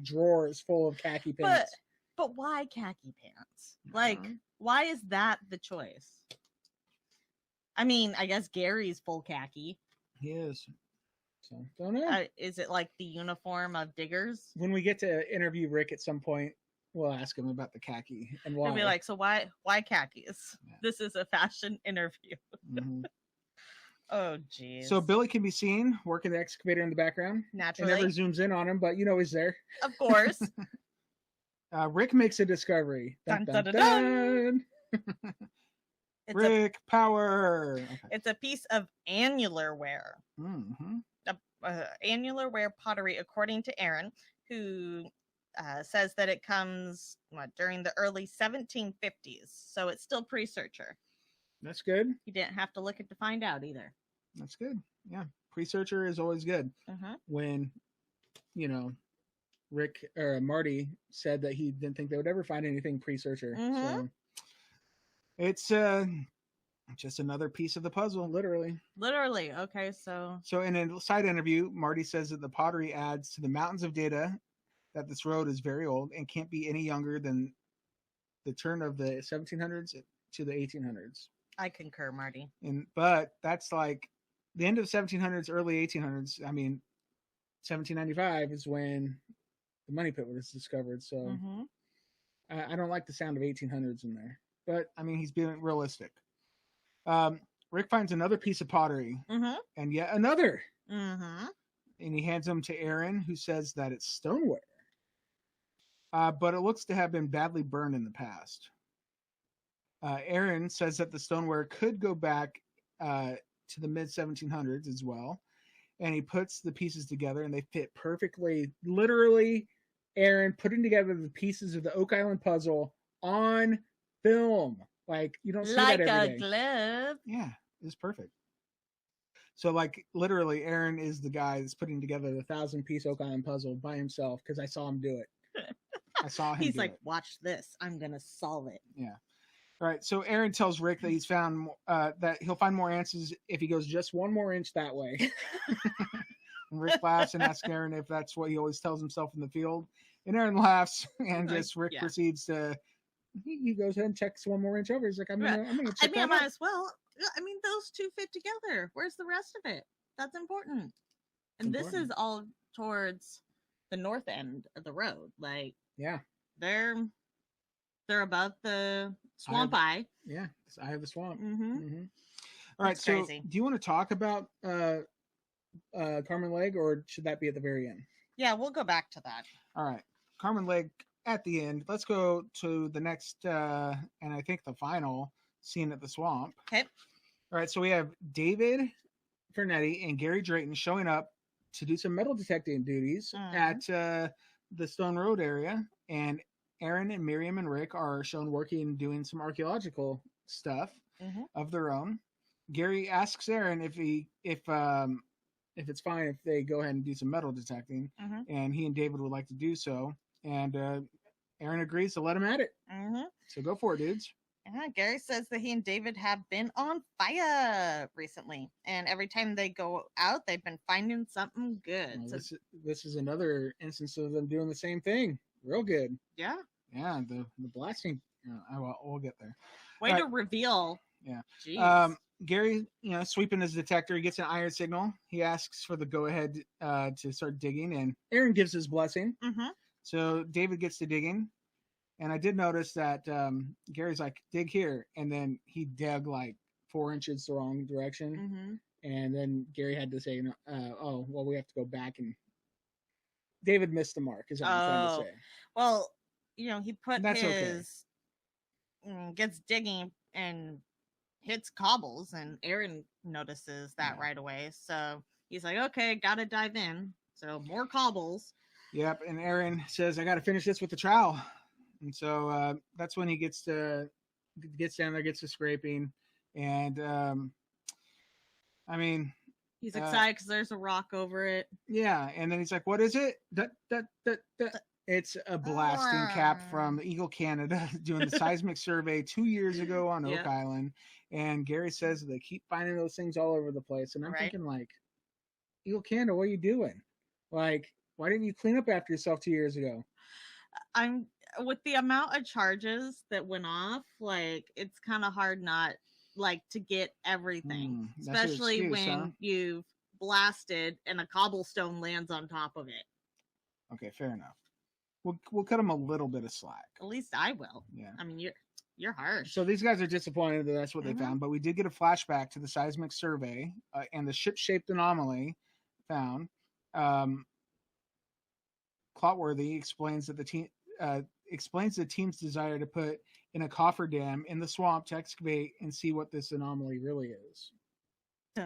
drawers full of khaki pants. But why khaki pants? Like, why is that the choice? I mean, I guess Gary's full khaki. He is. So, don't know. Is it like the uniform of diggers? When we get to interview Rick at some point, we'll ask him about the khaki and why. He'll be like, so why khakis? Yeah. This is a fashion interview. Mm-hmm. Oh, geez. So Billy can be seen working the excavator in the background. Naturally. It never zooms in on him, but you know he's there. Of course. Rick makes a discovery. Dun, dun, dun, dun. Rick power. Okay. It's a piece of annular ware. Mm-hmm. Annular ware pottery, according to Aaron, who says that it comes during the early 1750s. So it's still pre-searcher. That's good. You didn't have to look it to find out either. That's good. Yeah. Pre-searcher is always good. When, Rick or Marty said that he didn't think they would ever find anything pre-searcher. So it's just another piece of the puzzle, literally. Okay, so in a side interview, Marty says that the pottery adds to the mountains of data that this road is very old and can't be any younger than the turn of the 1700s to the 1800s. I concur, Marty. But that's like the end of 1700s, early 1800s. I mean, 1795 is when the money pit was discovered. So I don't like the sound of 1800s in there. But, I mean, he's being realistic. Rick finds another piece of pottery and yet another. And he hands them to Aaron, who says that it's stoneware. But it looks to have been badly burned in the past. Aaron says that the stoneware could go back to the mid-1700s as well. And he puts the pieces together and they fit perfectly. Literally, Aaron putting together the pieces of the Oak Island puzzle on film. Like, you don't see that every day. Like a glove. Yeah, it's perfect. So, like, literally, Aaron is the guy that's putting together the 1,000-piece Oak Island puzzle by himself because I saw him do it. I saw him He's do like, it. watch this. I'm going to solve it. Yeah. All right, so Aaron tells Rick that he's found that he'll find more answers if he goes just one more inch that way. And Rick laughs and asks Aaron if that's what he always tells himself in the field. And Aaron laughs and Rick proceeds to... He goes ahead and checks one more inch over. He's like, I'm gonna check I might as well. I mean, those two fit together. Where's the rest of it? That's important. And this is all towards the north end of the road. Like, yeah, they're above the swamp eye. Yeah, it's eye of the swamp. All right, That's so crazy. do you want to talk about Carmen Lake, or should that be at the very end? Yeah, we'll go back to that. All right, Carmen Lake at the end. Let's go to the next and I think the final scene at the swamp. Okay. All right, so we have David Fernetti and Gary Drayton showing up to do some metal detecting duties at the Stone Road area, and Aaron and Miriam and Rick are shown working doing some archaeological stuff of their own. Gary asks Aaron if it's fine if they go ahead and do some metal detecting, and he and David would like to do so. And Aaron agrees to let him at it. So go for it, dudes. Yeah, Gary says that he and David have been on fire recently. And every time they go out, they've been finding something good. Well, this is another instance of them doing the same thing. Real good. Yeah. Yeah, the blasting. We'll get there. Way to reveal. Yeah. Jeez. Gary, sweeping his detector, he gets an iron signal. He asks for the go-ahead to start digging, and Aaron gives his blessing. Mm-hmm. So David gets to digging, and I did notice that Gary's like, dig here, and then he dug like 4 inches the wrong direction, and then Gary had to say, oh, well, we have to go back, and David missed the mark, is what I'm trying to say. Well, he put That's his, gets digging and hits cobbles, and Aaron notices that right away. So he's like, okay, gotta dive in. So more cobbles. Yep, and Aaron says, I gotta finish this with the trowel. And so that's when he gets down there, gets to scraping, and he's excited because there's a rock over it. Yeah, and then he's like, what is it? It's a blasting cap from Eagle Canada doing the seismic survey 2 years ago on Oak Island. And Gary says they keep finding those things all over the place. And I'm thinking, like, Eagle Canada, what are you doing? Like, why didn't you clean up after yourself 2 years ago? With the amount of charges that went off, like, it's kind of hard not, like, to get everything. Especially when you've blasted and a cobblestone lands on top of it. Okay, fair enough. We'll cut them a little bit of slack. At least I will. Yeah. I mean, you're harsh. So these guys are disappointed that that's what they found, but we did get a flashback to the seismic survey and the ship-shaped anomaly found. Clotworthy explains that the team's desire to put in a cofferdam in the swamp to excavate and see what this anomaly really is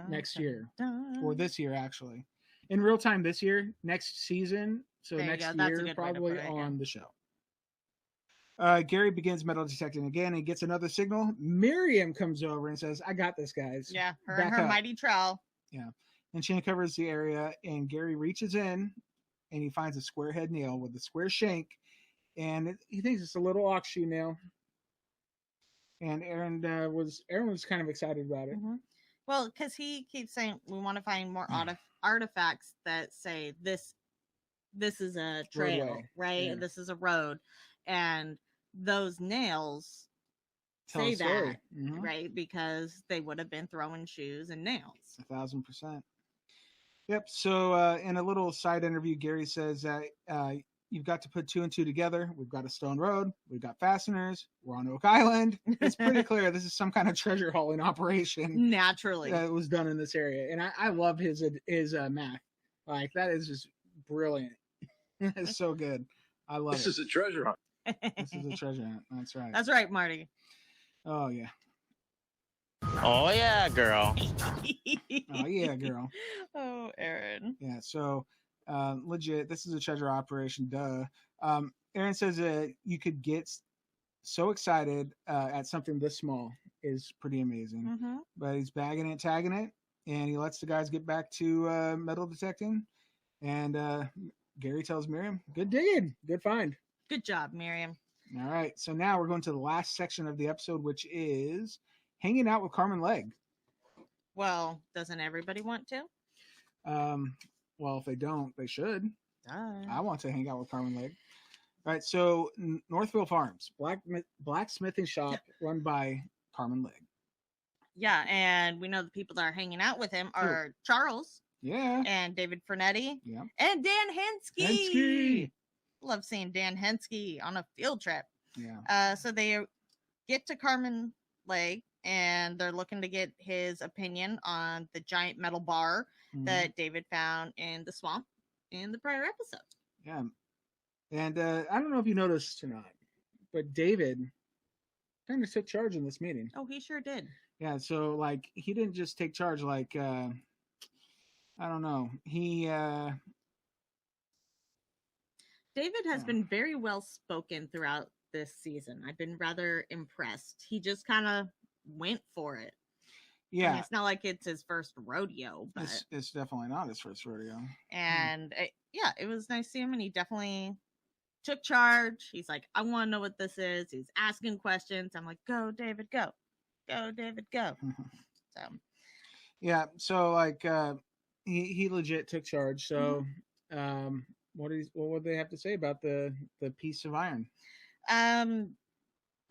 next year, or this year actually. In real time this year, next season, so next year probably on the show. Gary begins metal detecting again and gets another signal. Miriam comes over and says, I got this, guys. Yeah, her mighty trowel. Yeah. And she uncovers the area, and Gary reaches in and he finds a square head nail with a square shank, and he thinks it's a little ox shoe nail. And Aaron was kind of excited about it. Well, because he keeps saying we want to find more artifacts that say this is a trail, roadway, right? Yeah. This is a road, and those nails say that, right? Because they would have been throwing shoes and nails. 1,000%. Yep. So in a little side interview, Gary says that you've got to put 2 and 2 together. We've got a stone road. We've got fasteners. We're on Oak Island. It's pretty clear this is some kind of treasure hauling operation. Naturally. That was done in this area. And I love his math. Like, that is just brilliant. It's so good. I love it. This is a treasure hunt. This is a treasure hunt. That's right. That's right, Marty. Oh, yeah. Oh, yeah, girl. Oh, yeah, girl. Oh, Aaron. Yeah, so legit, this is a treasure operation, duh. Aaron says that you could get so excited at something this small is pretty amazing. But he's bagging it, tagging it, and he lets the guys get back to metal detecting. And Gary tells Miriam, good digging, good find. Good job, Miriam. All right, so now we're going to the last section of the episode, which is hanging out with Carmen Legg. Well, doesn't everybody want to? Well, if they don't, they should. I want to hang out with Carmen Legg. All right, so Northville Farms, blacksmithing shop run by Carmen Legg. Yeah, and we know the people that are hanging out with him are Charles. Yeah. And David Fernetti. Yeah. And Dan Henske. Love seeing Dan Henske on a field trip. Yeah. So they get to Carmen Legg, and they're looking to get his opinion on the giant metal bar that David found in the swamp in the prior episode. Yeah. And I don't know if you noticed or not, but David kind of took charge in this meeting. Oh, he sure did. Yeah, so, like, he didn't just take charge, like, I don't know. David has been very well spoken throughout this season. I've been rather impressed. He just kind of went for it. Yeah. I mean, it's not like it's his first rodeo, but it's definitely not his first rodeo. And it was nice to see him, and he definitely took charge. He's like, I want to know what this is. He's asking questions. I'm like, go, David, go. Go, David, go. So yeah, so like he legit took charge. So what would they have to say about the piece of iron?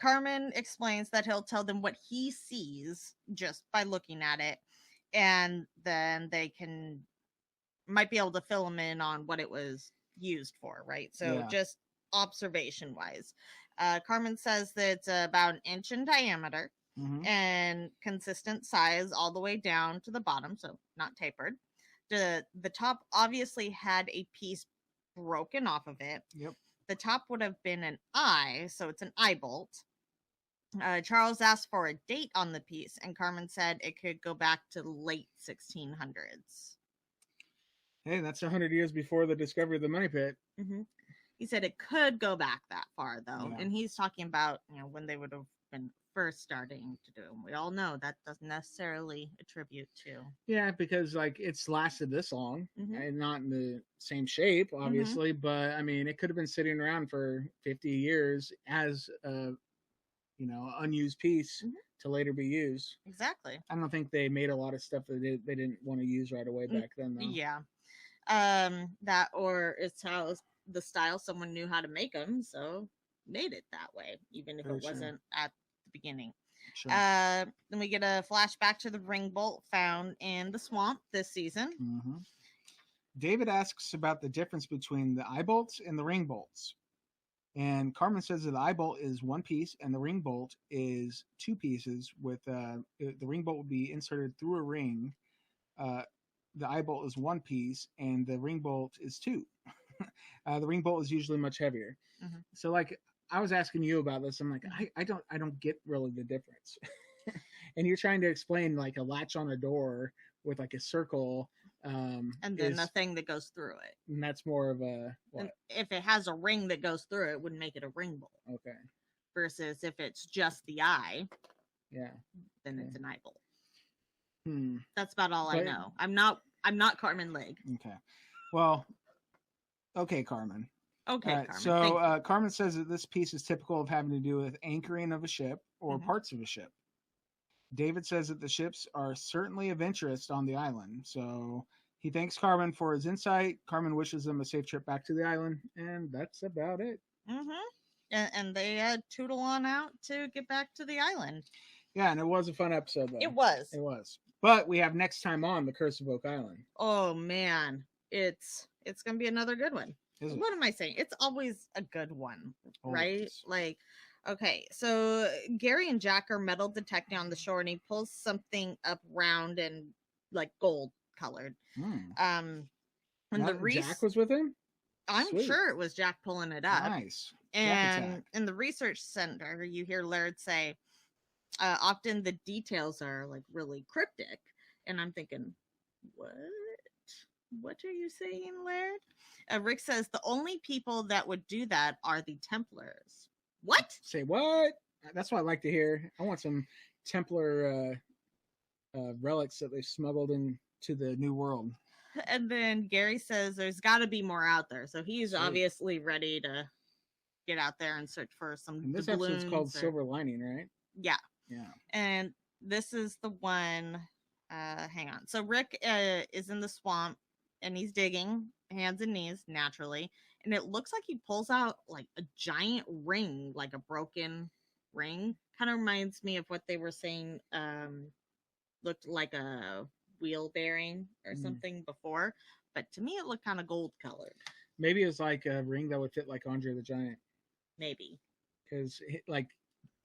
Carmen explains that he'll tell them what he sees just by looking at it, and then they might be able to fill him in on what it was used for, right? So just observation wise, Carmen says that it's about an inch in diameter and consistent size all the way down to the bottom, so not tapered. The top obviously had a piece broken off of it. Yep. The top would have been an eye, so it's an eye bolt. Charles asked for a date on the piece, and Carmen said it could go back to the late 1600s. Hey, that's 100 years before the discovery of the money pit. He said it could go back that far, though, and he's talking about when they would have been first starting to do it. We all know that doesn't necessarily attribute to. Yeah, because like it's lasted this long, and not in the same shape, obviously, but I mean, it could have been sitting around for 50 years as a unused piece to later be used. Exactly. I don't think they made a lot of stuff that they didn't want to use right away back then, though. Yeah. That, or it's how the style someone knew how to make them, so made it that way, even if it wasn't at the beginning. Sure. Then we get a flashback to the ring bolt found in the swamp this season. David asks about the difference between the eye bolts and the ring bolts. And Carmen says that the eye bolt is one piece and the ring bolt is two pieces. With the ring bolt would be inserted through a ring. The eye bolt is one piece and the ring bolt is two. The ring bolt is usually much heavier. So like I was asking you about this. I'm like, I don't get really the difference. And you're trying to explain like a latch on a door with like a circle. And then a thing that goes through it. And that's more of a what? If it has a ring that goes through it, it wouldn't make it a ring bolt. Okay. Versus if it's just the eye. Yeah. Then it's an eye bolt. Hmm. That's about all I know. I'm not Carmen Legg. Okay. Well, okay, Carmen. Okay, Carmen. So Carmen says that this piece is typical of having to do with anchoring of a ship or parts of a ship. David says that the ships are certainly of interest on the island. So he thanks Carmen for his insight. Carmen wishes them a safe trip back to the island. And that's about it. And they tootle on out to get back to the island. Yeah, and it was a fun episode, though. It was. It was. But we have next time on The Curse of Oak Island. Oh, man. It's going to be another good one. What am I saying? It's always a good one, right? Like, okay, so Gary and Jack are metal detecting on the shore, and he pulls something up round and like gold colored. And Jack was with him? I'm sure it was Jack pulling it up. Nice. And in the research center, you hear Laird say, often the details are like really cryptic. And I'm thinking, what are you saying, Laird? Rick says the only people that would do that are the Templars. What? Say what? That's what I like to hear. I want some Templar relics that they smuggled into the New World. And then Gary says there's got to be more out there. So he's obviously ready to get out there and search for some and this episode's called Silver Lining, right? Yeah. Yeah. And this is the one. Hang on. So Rick is in the swamp and he's digging, hands and knees, naturally. And it looks like he pulls out like a giant ring, like a broken ring. Kind of reminds me of what they were saying looked like a wheel bearing or something before. But to me, it looked kind of gold colored. Maybe it was like a ring that would fit like Andre the Giant. Maybe. Because like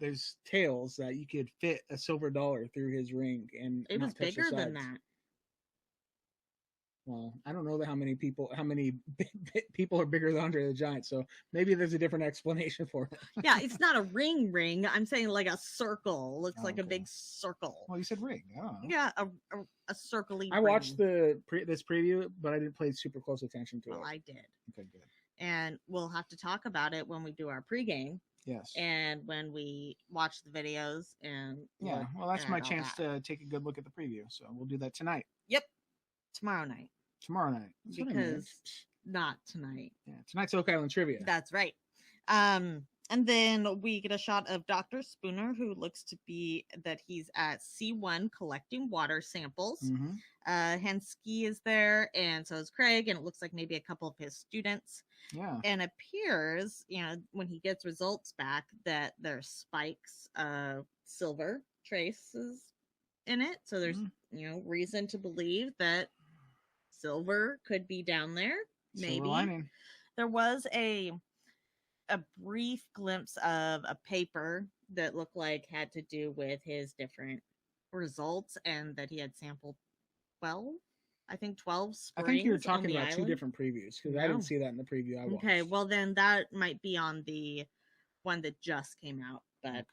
there's tales that you could fit a silver dollar through his ring. And it was bigger than that. Well, I don't know how many people are bigger than Andre the Giant, so maybe there's a different explanation for it. Yeah, it's not a ring. I'm saying like a circle. Looks like a big circle. Well, you said ring. Oh. Yeah, a circly I watched this preview, but I didn't pay super close attention to it. Well, I did. Okay, good. And we'll have to talk about it when we do our pregame. Yes. And when we watch the videos and yeah, well, that's my chance to take a good look at the preview. So we'll do that tonight. Yep. Tomorrow night. That's because not tonight. Yeah, tonight's Oak Island Trivia. That's right. And And then we get a shot of Dr. Spooner, who looks to be that he's at C1 collecting water samples. Mm-hmm. Hensky is there, and so is Craig, and it looks like maybe a couple of his students. Yeah. And appears, when he gets results back, that there's spikes of silver traces in it. So there's, reason to believe that silver could be down there. Maybe. There was a brief glimpse of a paper that looked like had to do with his different results, and that he had sampled 12 springs. I think you were talking about island. two different previews, because I didn't see that in the preview I watched. Okay, well then that might be on the one that just came out, but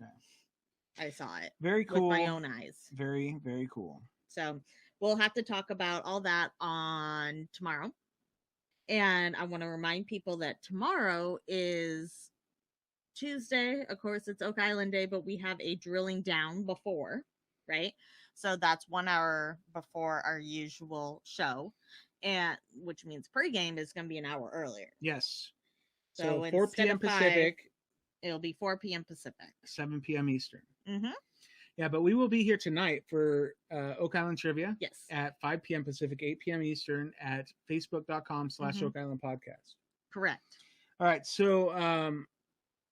I saw it. Very cool. With my own eyes. Very, very cool. So we'll have to talk about all that on tomorrow. And I want to remind people that tomorrow is Tuesday. Of course, it's Oak Island Day, but we have a drilling down before, right? So that's 1 hour before our usual show, and which means pregame is going to be an hour earlier. Yes. So 4 p.m. Pacific. It'll be 4 p.m. Pacific. 7 p.m. Eastern. Mm-hmm. Yeah, but we will be here tonight for Oak Island Trivia. Yes. At 5 p.m. Pacific, 8 p.m. Eastern at facebook.com/Oak Island Podcast. Correct. All right. So,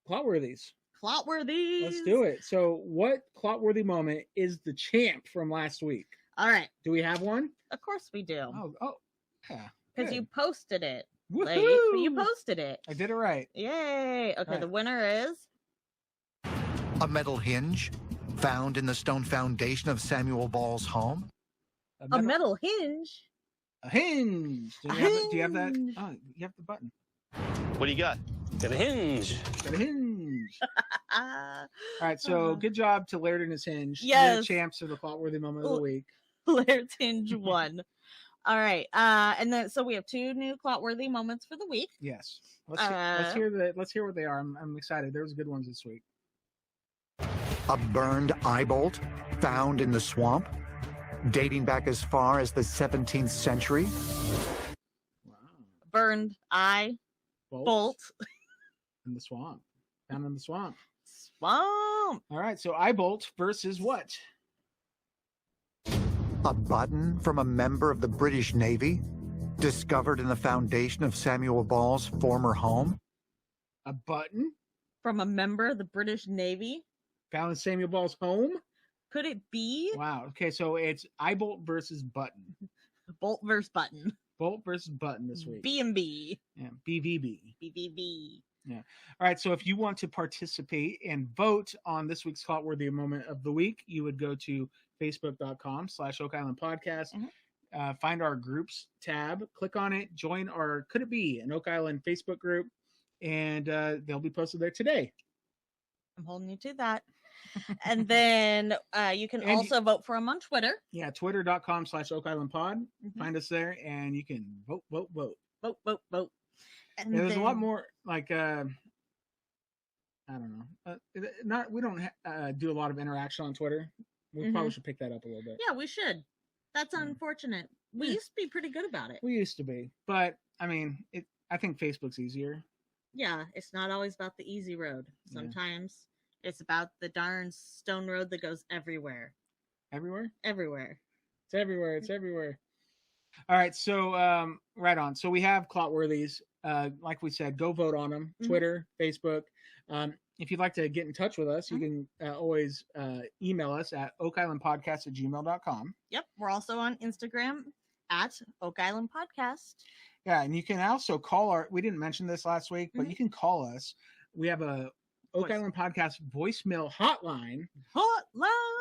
Clotworthies. Let's do it. So, what Clotworthy moment is the champ from last week? All right. Do we have one? Of course we do. Oh, yeah. Because you posted it. Woohoo! You posted it. I did it right. Yay. Okay, right. The winner is... A metal hinge found in the stone foundation of Samuel Ball's home. A metal hinge? A hinge. Do you have that? Oh, you have the button. What do you got? Got a hinge. Got a hinge. All right, so good job to Laird and his hinge. Yes. You're the champs of the Clotworthy moment of the week. Laird's hinge won. All right. And then so we have 2 new Clotworthy moments for the week. Yes. Let's hear what they are. I'm excited. There was good ones this week. A burned eye bolt found in the swamp, dating back as far as the 17th century. Wow. Burned eye bolt. In the swamp. Found in the swamp. Swamp. All right, so eye bolt versus what? A button from a member of the British Navy, discovered in the foundation of Samuel Ball's former home. A button? From a member of the British Navy? Found in Samuel Ball's home? Could it be? Wow. Okay, so it's eye bolt versus button. Bolt versus button. Bolt versus button this week. B&B. Yeah, BVB. BVB. Yeah. All right, so if you want to participate and vote on this week's Clotworthy moment of the week, you would go to facebook.com/Oak Island Podcast. Find our groups tab, click on it, join our Could It Be an Oak Island Facebook group, and they'll be posted there today. I'm holding you to that. And then you can also vote for them on Twitter. Yeah, twitter.com/Oak Island Pod. Find us there, and you can vote. Vote. And there's a lot more, like, I don't know. We don't do a lot of interaction on Twitter. We probably should pick that up a little bit. Yeah, we should. That's unfortunate. We used to be pretty good about it. We used to be. But, I mean, I think Facebook's easier. Yeah, it's not always about the easy road. Sometimes it's about the darn stone road that goes everywhere. Everywhere? Everywhere. It's everywhere. All right, so right on. So we have Clotworthies. Like we said, go vote on them. Twitter, Facebook. If you'd like to get in touch with us, you can always email us at OakIslandPodcast@gmail.com. Yep, we're also on Instagram at Oak Island Podcast. Yeah, and you can also call we didn't mention this last week, but you can call us. We have a Oak Island Podcast voicemail hotline.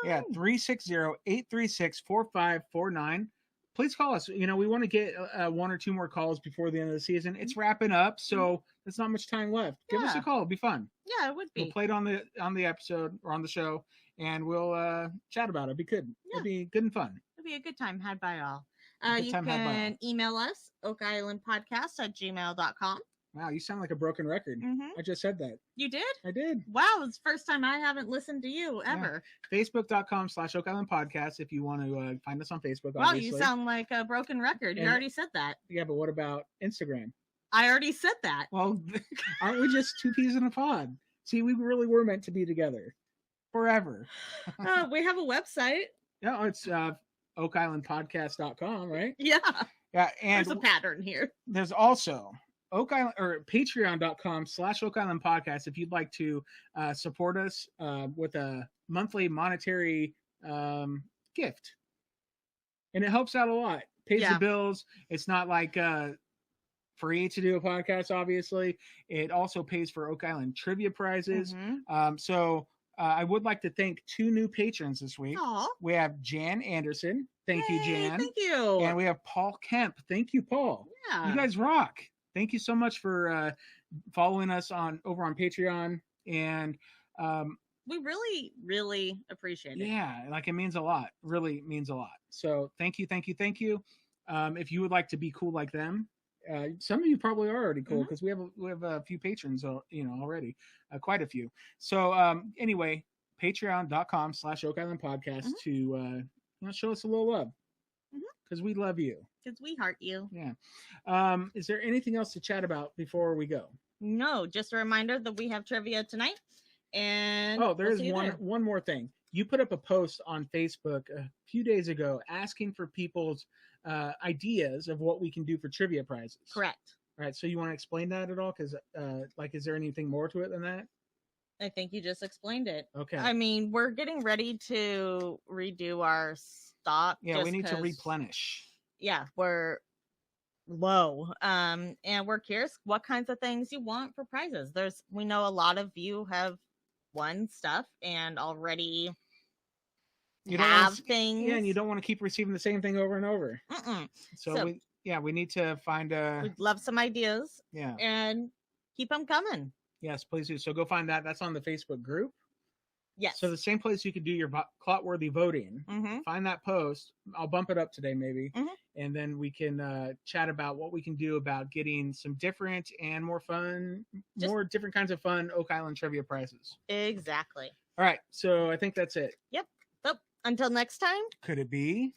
Yeah, 360-836-4549. Please call us. We want to get 1 or 2 more calls before the end of the season. It's wrapping up, so there's not much time left. Give us a call. It'll be fun. Yeah, it would be. We'll play it on the episode or on the show, and we'll chat about it. It'll be good. It'll be good and fun. It'll be a good time had by all. You can email us, OakIslandPodcast@gmail.com. Wow, you sound like a broken record. I just said that. You did? I did. Wow, it's the first time I haven't listened to you ever. Yeah. Facebook.com/Oak Island Podcast if you want to find us on Facebook. Wow, obviously. You sound like a broken record. You already said that. Yeah, but what about Instagram? I already said that. Well, aren't we just 2 peas in a pod? See, we really were meant to be together forever. We have a website. Yeah, it's OakIslandPodcast.com, right? Yeah. Yeah, and There's a pattern here. there's also Oak Island or Patreon.com/OakIslandPodcast if you'd like to support us with a monthly monetary gift, and it helps out a lot. Pays the bills. It's not like free to do a podcast. Obviously, it also pays for Oak Island trivia prizes. So I would like to thank 2 new patrons this week. Aww. We have Jan Anderson. Thank you, Jan. Thank you. And we have Paul Kemp. Thank you, Paul. Yeah. You guys rock. Thank you so much for following us over on Patreon. And we really, really appreciate it. Yeah, like it means a lot. Really means a lot. So thank you. If you would like to be cool like them, some of you probably are already cool because we have a few patrons, already, quite a few. So anyway, patreon.com/OakIslandPodcast to show us a little love because we love you. Because we heart you. Yeah. Is there anything else to chat about before we go? No, just a reminder that we have trivia tonight. And there's one more thing. You put up a post on Facebook a few days ago asking for people's ideas of what we can do for trivia prizes. Correct. All right. So you want to explain that at all? Because is there anything more to it than that? I think you just explained it. Okay. I mean, we're getting ready to redo our stock. Yeah, we need to replenish. Yeah, we're low. And we're curious what kinds of things you want for prizes. We know a lot of you have won stuff and already have things. Yeah, and you don't want to keep receiving the same thing over and over. So we need to find we'd love some ideas. Yeah. And keep them coming. Yes, please do. So go find that. That's on the Facebook group. Yes. So the same place you could do your clot-worthy voting. Find that post. I'll bump it up today maybe. And then we can chat about what we can do about getting some different and more different kinds of fun Oak Island trivia prizes. Exactly. All right. So I think that's it. Yep. So until next time. Could it be?